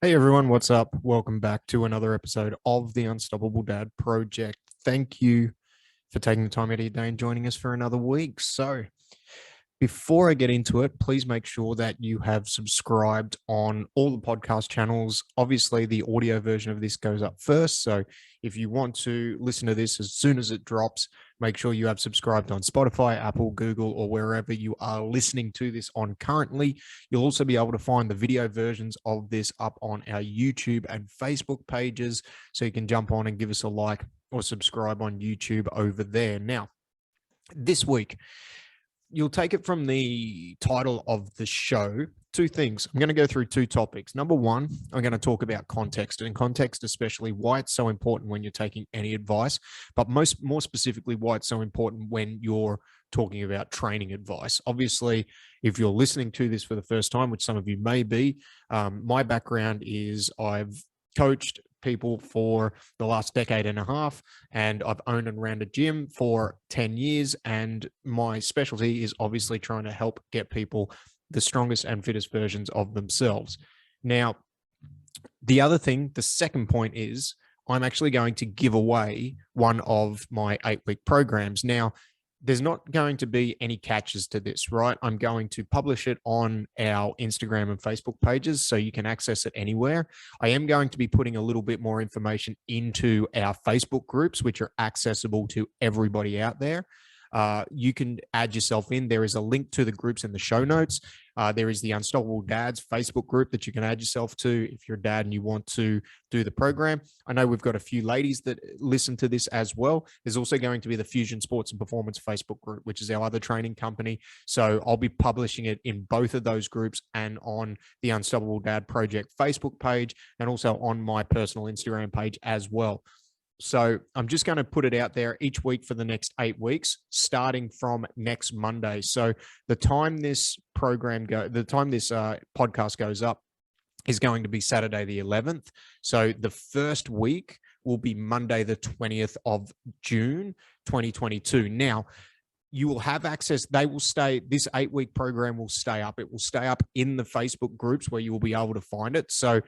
Hey everyone, what's up? Welcome back to another episode of the Unstoppable Dad Project. Thank you for taking the time out of your day and joining us for another week. Before I get into it, please make sure that you have subscribed on all the podcast channels. Obviously, the audio version of this goes up first. So if you want to listen to this as soon as it drops, make sure you have subscribed on Spotify, Apple, Google, or wherever you are listening to this on currently. You'll also be able to find the video versions of this up on our YouTube and Facebook pages. So you can jump on and give us a like or subscribe on YouTube over there. Now, this week, you'll take it from the title of the show. Two things. I'm going to go through two topics. Number one, I'm going to talk about context, and context, especially why it's so important when you're taking any advice, but more specifically, why it's so important when you're talking about training advice. Obviously, if you're listening to this for the first time, which some of you may be, my background is I've coached people for the last decade and a half, and I've owned and ran a gym for 10 years. And my specialty is obviously trying to help get people the strongest and fittest versions of themselves. Now, the second point is I'm actually going to give away one of my 8-week programs. Now, there's not going to be any catches to this, right? I'm going to publish it on our Instagram and Facebook pages so you can access it anywhere. I am going to be putting a little bit more information into our Facebook groups, which are accessible to everybody out there. You can add yourself in. There is a link to the groups in the show notes. There is the Unstoppable Dads Facebook group that you can add yourself to if you're a dad and you want to do the program. I know we've got a few ladies that listen to this as well. There's also going to be the Fusion Sports and Performance Facebook group, which is our other training company. So I'll be publishing it in both of those groups and on the Unstoppable Dad Project Facebook page, and also on my personal Instagram page as well. So I'm just going to put it out there each week for the next 8 weeks, starting from next Monday. So the time this podcast goes up is going to be Saturday the 11th. So the first week will be Monday the 20th of June, 2022. Now, you will have access. This 8-week program will stay up. It will stay up in the Facebook groups where you will be able to find it. So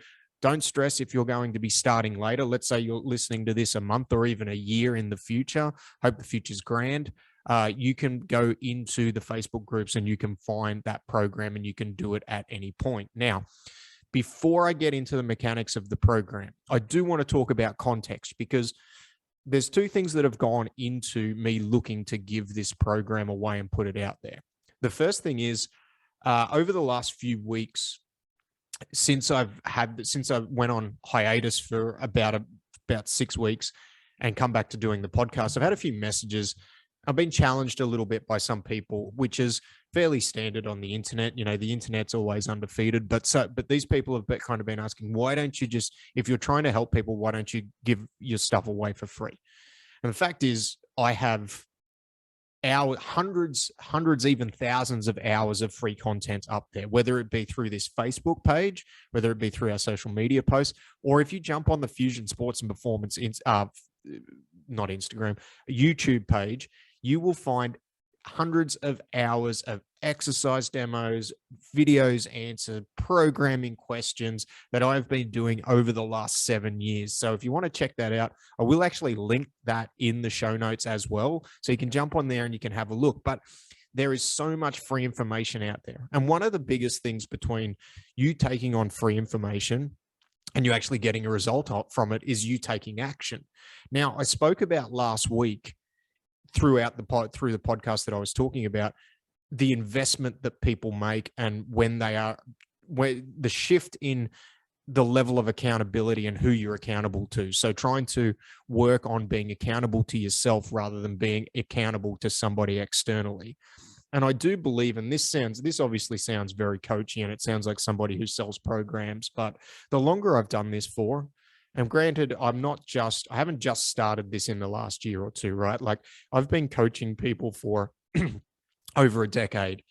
don't stress if you're going to be starting later. Let's say you're listening to this a month or even a year in the future. Hope the future's grand. You can go into the Facebook groups and you can find that program and you can do it at any point. Now, before I get into the mechanics of the program, I do want to talk about context, because there's two things that have gone into me looking to give this program away and put it out there. The first thing is, over the last few weeks, since I went on hiatus for about 6 weeks and come back to doing the podcast, I've had a few messages. I've been challenged a little bit by some people, which is fairly standard on the internet. You know, the internet's always undefeated, but these people have kind of been asking, why don't you just, if you're trying to help people, why don't you give your stuff away for free? And the fact is, I have hundreds, even thousands of hours of free content up there, whether it be through this Facebook page, whether it be through our social media posts, or if you jump on the Fusion Sports and Performance, not Instagram, YouTube page, you will find hundreds of hours of exercise demos, videos answered, programming questions that I've been doing over the last 7 years. So if you want to check that out, I will actually link that in the show notes as well. So you can jump on there and you can have a look. But there is so much free information out there. And one of the biggest things between you taking on free information and you actually getting a result from it is you taking action. Now, I spoke about last week through the podcast that I was talking about, the investment that people make and where the shift in the level of accountability and who you're accountable to. So trying to work on being accountable to yourself rather than being accountable to somebody externally. And I do believe, and this obviously sounds very coachy and it sounds like somebody who sells programs, but the longer I've done this for, and granted, I haven't just started this in the last year or two, right? Like, I've been coaching people for over a decade.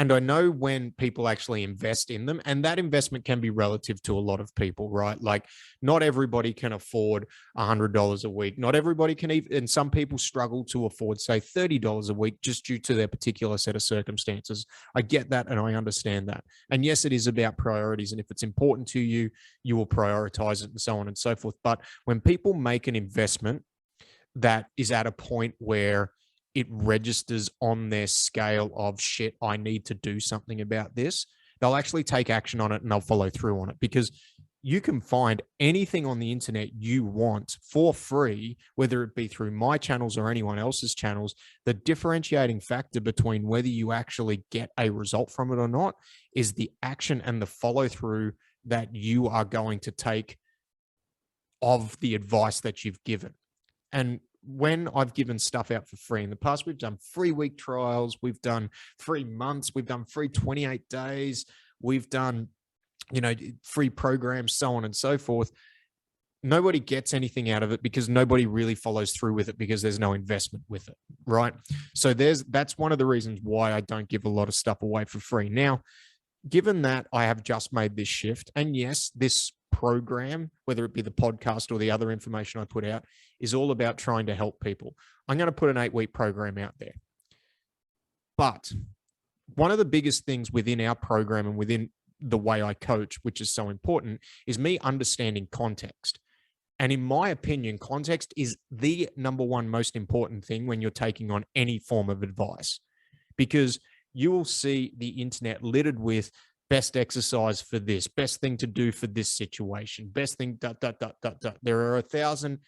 And I know when people actually invest in them, and that investment can be relative to a lot of people, right? Like not everybody can afford $100 a week. Not everybody can even, and some people struggle to afford, say, $30 a week just due to their particular set of circumstances. I get that and I understand that. And yes, it is about priorities. And if it's important to you, you will prioritize it and so on and so forth. But when people make an investment that is at a point where it registers on their scale of shit, I need to do something about this, they'll actually take action on it and they'll follow through on it, because you can find anything on the internet you want for free, whether it be through my channels or anyone else's channels. The differentiating factor between whether you actually get a result from it or not is the action and the follow through that you are going to take of the advice that you've given. And when I've given stuff out for free in the past, we've done free week trials, we've done free months, we've done free 28 days, we've done, free programs, so on and so forth. Nobody gets anything out of it because nobody really follows through with it, because there's no investment with it, right? So that's one of the reasons why I don't give a lot of stuff away for free. Now, given that I have just made this shift, and yes, this program, whether it be the podcast or the other information I put out, is all about trying to help people. I'm going to put an 8-week program out there. But one of the biggest things within our program and within the way I coach, which is so important, is me understanding context. And in my opinion, context is the number one most important thing when you're taking on any form of advice, because you will see the internet littered with best exercise for this, best thing to do for this situation, best thing, There are 1,000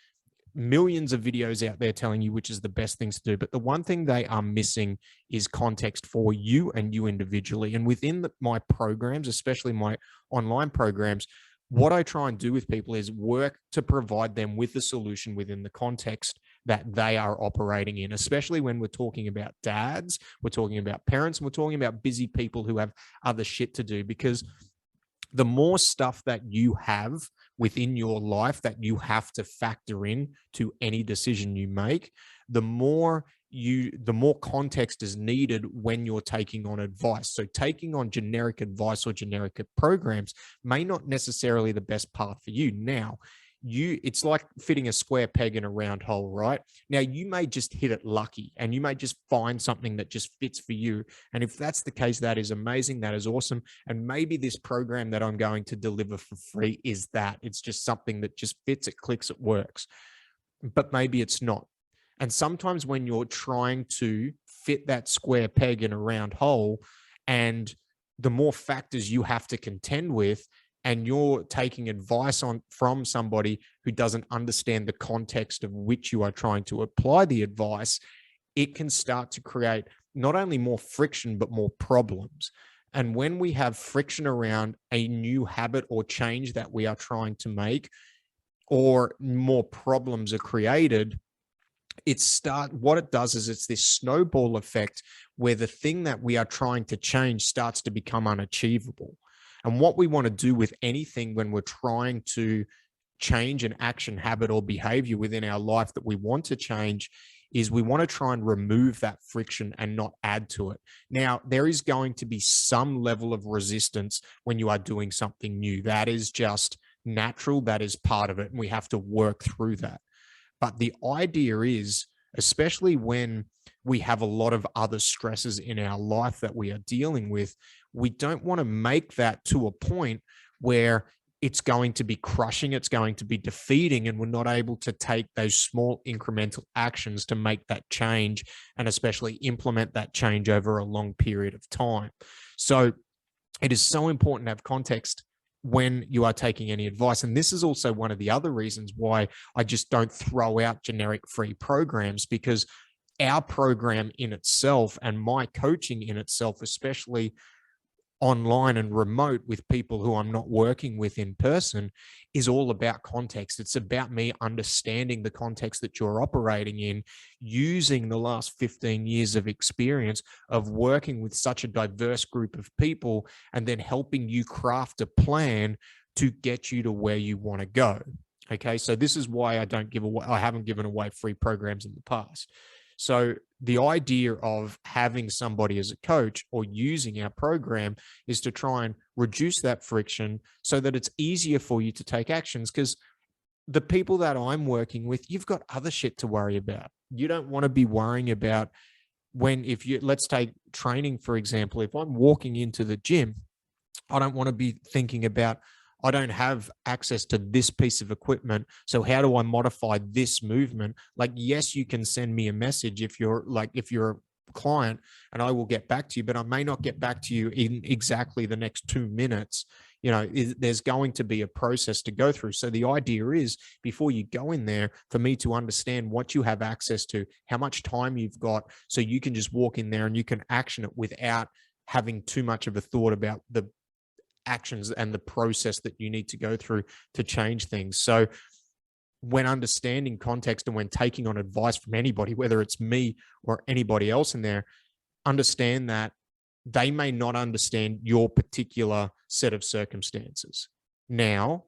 millions of videos out there telling you which is the best things to do. But the one thing they are missing is context for you and you individually. And within my programs, especially my online programs, what I try and do with people is work to provide them with a solution within the context that they are operating in, especially when we're talking about dads, we're talking about parents, and we're talking about busy people who have other shit to do. Because the more stuff that you have within your life that you have to factor in to any decision you make, the more context is needed when you're taking on advice. So taking on generic advice or generic programs may not necessarily the best path for you. Now, it's like fitting a square peg in a round hole, right? Now, you may just hit it lucky and you may just find something that just fits for you. And if that's the case, that is amazing. That is awesome. And maybe this program that I'm going to deliver for free is that. It's just something that just fits, it clicks, it works. But maybe it's not. And sometimes when you're trying to fit that square peg in a round hole, and the more factors you have to contend with, and you're taking advice from somebody who doesn't understand the context of which you are trying to apply the advice, it can start to create not only more friction, but more problems. And when we have friction around a new habit or change that we are trying to make, or more problems are created, what it does is it's this snowball effect where the thing that we are trying to change starts to become unachievable. And what we want to do with anything when we're trying to change an action, habit, or behavior within our life that we want to change is we want to try and remove that friction and not add to it. Now, there is going to be some level of resistance when you are doing something new. That is just natural. That is part of it. And we have to work through that. But the idea is, especially when we have a lot of other stresses in our life that we are dealing with, we don't want to make that to a point where it's going to be crushing, it's going to be defeating, and we're not able to take those small incremental actions to make that change, and especially implement that change over a long period of time. So it is so important to have context when you are taking any advice. And this is also one of the other reasons why I just don't throw out generic free programs, because our program in itself and my coaching in itself, especially online and remote with people who I'm not working with in person, is all about context. It's about me understanding the context that you're operating in, using the last 15 years of experience of working with such a diverse group of people, and then helping you craft a plan to get you to where you want to go. Okay, so this is why I haven't given away free programs in the past. So the idea of having somebody as a coach or using our program is to try and reduce that friction so that it's easier for you to take actions. Because the people that I'm working with, you've got other shit to worry about. You don't want to be worrying about if you, let's take training, for example, if I'm walking into the gym, I don't want to be thinking about, I don't have access to this piece of equipment. So how do I modify this movement? Like, yes, you can send me a message if you're a client, and I will get back to you, but I may not get back to you in exactly the next 2 minutes. There's going to be a process to go through. So the idea is, before you go in there, for me to understand what you have access to, how much time you've got, so you can just walk in there and you can action it without having too much of a thought about the actions and the process that you need to go through to change things. So when understanding context and when taking on advice from anybody, whether it's me or anybody else in there, understand that they may not understand your particular set of circumstances. Now,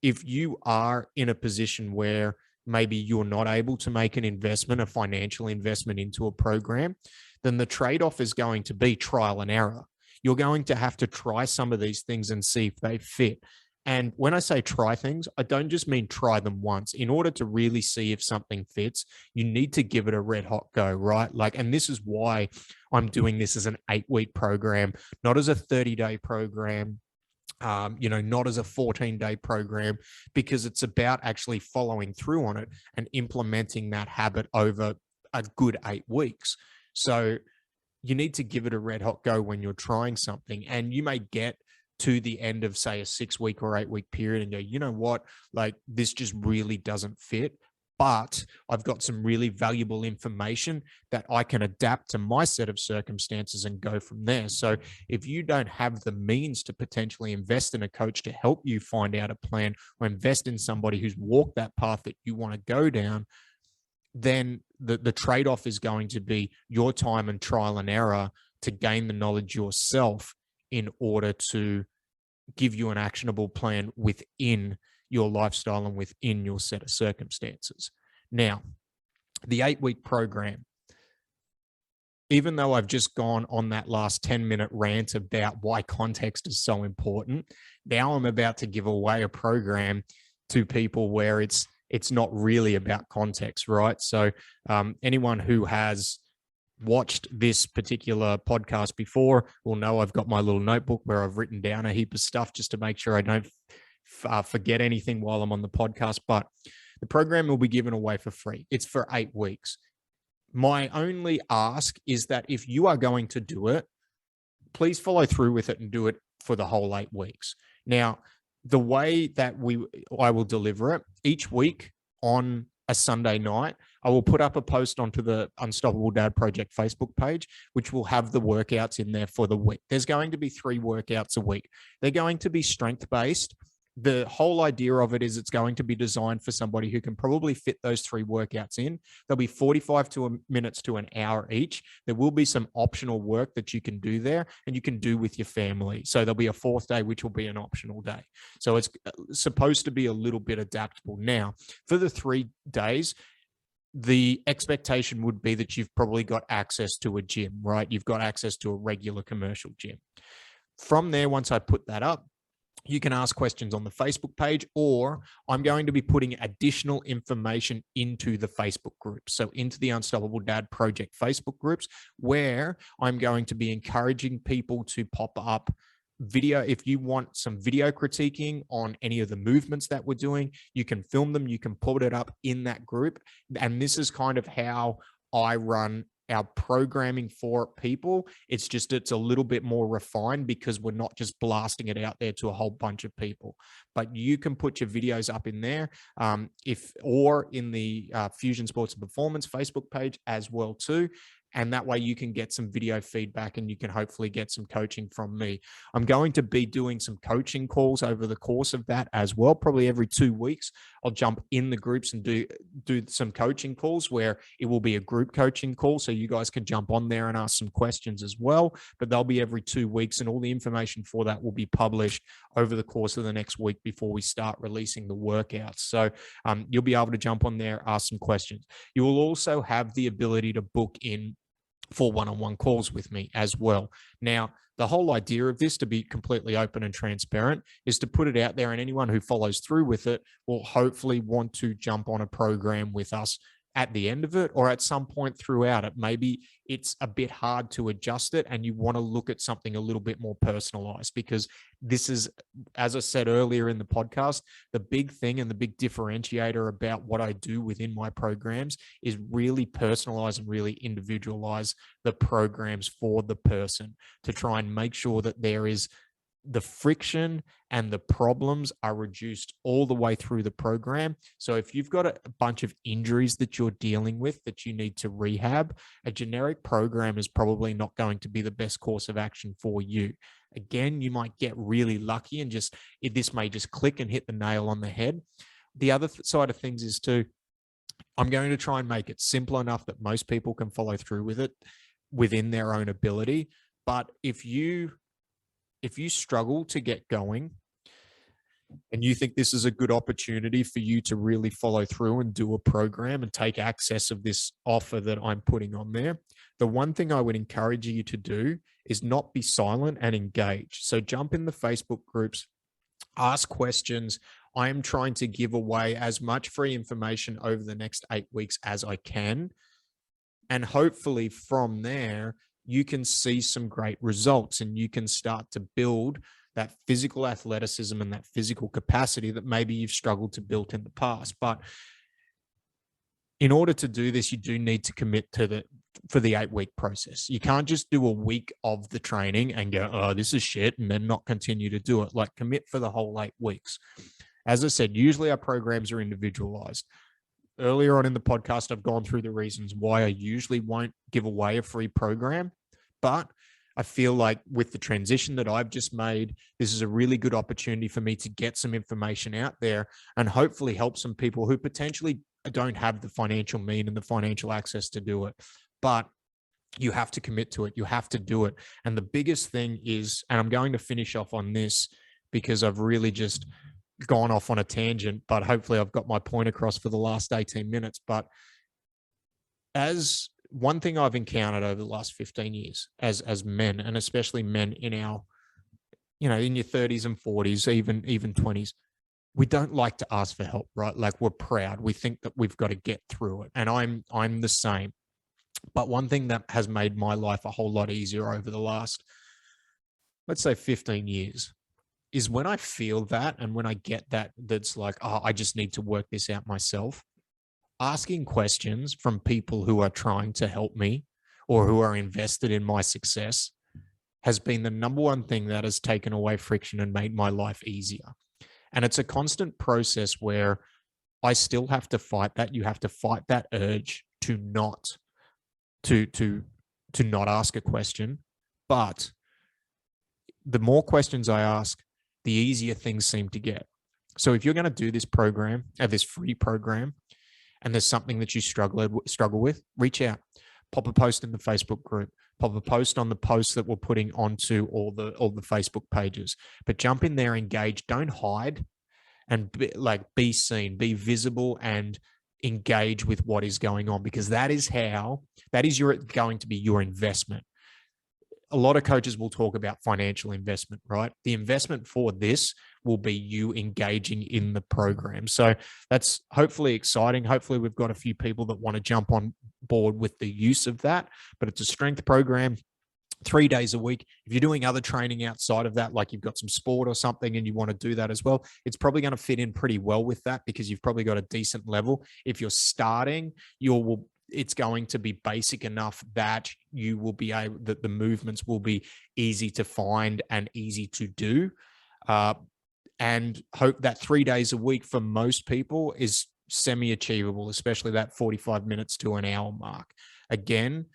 if you are in a position where maybe you're not able to make an investment, a financial investment into a program, then the trade-off is going to be trial and error. You're going to have to try some of these things and see if they fit. And when I say try things, I don't just mean try them once. In order to really see if something fits, you need to give it a red hot go, right? And this is why I'm doing this as an 8-week program, not as a 30-day program, not as a 14-day program, because it's about actually following through on it and implementing that habit over a good 8 weeks. So you need to give it a red hot go when you're trying something, and you may get to the end of, say, a 6-week or 8-week period and go, you know what, this just really doesn't fit, but I've got some really valuable information that I can adapt to my set of circumstances and go from there. So if you don't have the means to potentially invest in a coach to help you find out a plan, or invest in somebody who's walked that path that you want to go down, then the trade-off is going to be your time and trial and error to gain the knowledge yourself in order to give you an actionable plan within your lifestyle and within your set of circumstances. Now, the 8-week program, even though I've just gone on that last 10-minute rant about why context is so important, now I'm about to give away a program to people where it's not really about context, right? So anyone who has watched this particular podcast before will know I've got my little notebook where I've written down a heap of stuff just to make sure I don't forget anything while I'm on the podcast. But the program will be given away for free. It's for 8 weeks. My only ask is that if you are going to do it, please follow through with it and do it for the whole 8 weeks. Now, the way that I will deliver it, each week on a Sunday night, I will put up a post onto the Unstoppable Dad Project Facebook page, which will have the workouts in there for the week. There's going to be 3 workouts a week. They're going to be strength-based. The whole idea of it is it's going to be designed for somebody who can probably fit those 3 workouts in. They'll be 45 minutes to an hour each. There will be some optional work that you can do there and you can do with your family. So there'll be a 4th day, which will be an optional day. So it's supposed to be a little bit adaptable. Now, for the 3 days, the expectation would be that you've probably got access to a gym, right? You've got access to a regular commercial gym. From there, once I put that up, you can ask questions on the Facebook page, or I'm going to be putting additional information into the Facebook groups. So into the Unstoppable Dad Project Facebook groups, where I'm going to be encouraging people to pop up video. If you want some video critiquing on any of the movements that we're doing, you can film them, you can put it up in that group. And this is kind of how I run our programming for people. It's a little bit more refined because we're not just blasting it out there to a whole bunch of people, but you can put your videos up in there, or in the Fusion Sports and Performance Facebook page as well too. And that way you can get some video feedback and you can hopefully get some coaching from me. I'm going to be doing some coaching calls over the course of that as well. Probably every 2 weeks, I'll jump in the groups and do some coaching calls where it will be a group coaching call. So you guys can jump on there and ask some questions as well. But they'll be every 2 weeks, and all the information for that will be published over the course of the next week before we start releasing the workouts. So you'll be able to jump on there, ask some questions. You will also have the ability to book in for one-on-one calls with me as well. Now, the whole idea of this, to be completely open and transparent, is to put it out there, and anyone who follows through with it will hopefully want to jump on a program with us at the end of it or at some point throughout it. Maybe it's a bit hard to adjust it and you want to look at something a little bit more personalized, because this is, as I said earlier in the podcast, the big thing and the big differentiator about what I do within my programs is really personalize and really individualize the programs for the person, to try and make sure that there is the friction and the problems are reduced all the way through the program. So if you've got a bunch of injuries that you're dealing with that you need to rehab, a generic program is probably not going to be the best course of action for you. Again, you might get really lucky and this may just click and hit the nail on the head. The other side of things is too, I'm going to try and make it simple enough that most people can follow through with it within their own ability. But if you struggle to get going and you think this is a good opportunity for you to really follow through and do a program and take access of this offer that I'm putting on there, the one thing I would encourage you to do is not be silent and engage. So jump in the Facebook groups, ask questions. I am trying to give away as much free information over the next 8 weeks as I can. And hopefully from there, you can see some great results and you can start to build that physical athleticism and that physical capacity that maybe you've struggled to build in the past. But in order to do this, you do need to commit for the 8-week process. You can't just do a week of the training and go, oh, this is shit, and then not continue to do it. Like, commit for the whole 8 weeks. As I said, usually our programs are individualized. Earlier on in the podcast, I've gone through the reasons why I usually won't give away a free program, but I feel like with the transition that I've just made, this is a really good opportunity for me to get some information out there and hopefully help some people who potentially don't have the financial means and the financial access to do it. But you have to commit to it. You have to do it. And the biggest thing is, and I'm going to finish off on this because I've really just gone off on a tangent, but hopefully I've got my point across for the last 18 minutes. But as one thing I've encountered over the last 15 years as men, and especially men in our, in your 30s and 40s, even 20s, we don't like to ask for help, right? Like, we're proud. We think that we've got to get through it. And I'm the same. But one thing that has made my life a whole lot easier over the last, let's say 15 years, is when I feel that and when I get that's like, oh, I just need to work this out myself. Asking questions from people who are trying to help me or who are invested in my success has been the number one thing that has taken away friction and made my life easier. And it's a constant process where I still have to fight that. You have to fight that urge to not ask a question. But the more questions I ask, the easier things seem to get. So if you're going to do this program, this free program, and there's something that you struggle with, reach out, pop a post in the Facebook group, pop a post on the posts that we're putting onto all the Facebook pages. But jump in there, engage, don't hide, and be seen, be visible, and engage with what is going on, because that is going to be your investment. A lot of coaches will talk about financial investment, right? The investment for this will be you engaging in the program. So that's hopefully exciting. Hopefully we've got a few people that want to jump on board with the use of that, but it's a strength program, 3 days a week. If you're doing other training outside of that, like you've got some sport or something and you want to do that as well, it's probably going to fit in pretty well with that, because you've probably got a decent level. If you're starting, it's going to be basic enough that you will be able, that the movements will be easy to find and easy to do. And hope that 3 days a week for most people is semi-achievable, especially that 45 minutes to an hour mark. Again,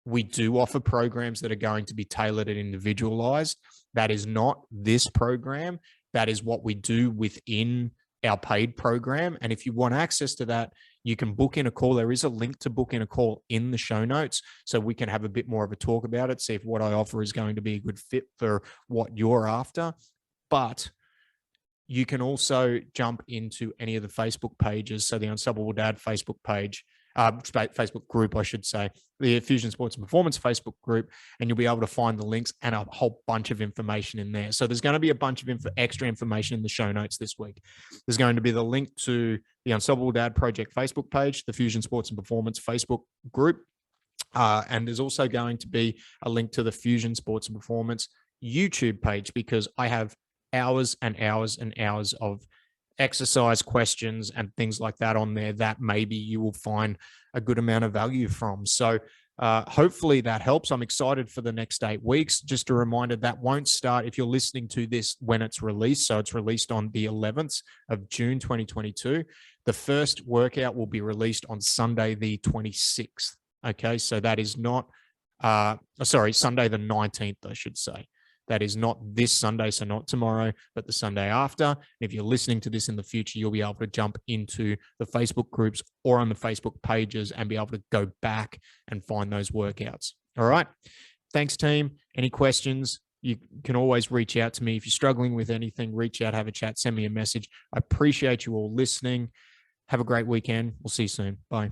we do offer programs that are going to be tailored and individualized. That is not this program. That is what we do within our paid program. And if you want access to that, you can book in a call. There is a link to book in a call in the show notes so we can have a bit more of a talk about it, see if what I offer is going to be a good fit for what you're after. But you can also jump into any of the Facebook pages. So the Unstoppable Dad Facebook page, Facebook group, I should say, the Fusion Sports and Performance Facebook group, and you'll be able to find the links and a whole bunch of information in there. So there's going to be a bunch of extra information in the show notes this week. There's going to be the link to the Unstoppable Dad Project Facebook page, the Fusion Sports and Performance Facebook group, and there's also going to be a link to the Fusion Sports and Performance YouTube page, because I have hours and hours and hours of exercise questions and things like that on there that maybe you will find a good amount of value from. So hopefully that helps. I'm excited for the next 8 weeks. Just a reminder, that won't start if you're listening to this when it's released. So it's released on the 11th of June, 2022. The first workout will be released on Sunday, the 26th. Okay. So that is not, Sunday, the 19th, I should say. That is not this Sunday, so not tomorrow, but the Sunday after. And if you're listening to this in the future, you'll be able to jump into the Facebook groups or on the Facebook pages and be able to go back and find those workouts. All right. Thanks, team. Any questions? You can always reach out to me. If you're struggling with anything, reach out, have a chat, send me a message. I appreciate you all listening. Have a great weekend. We'll see you soon. Bye.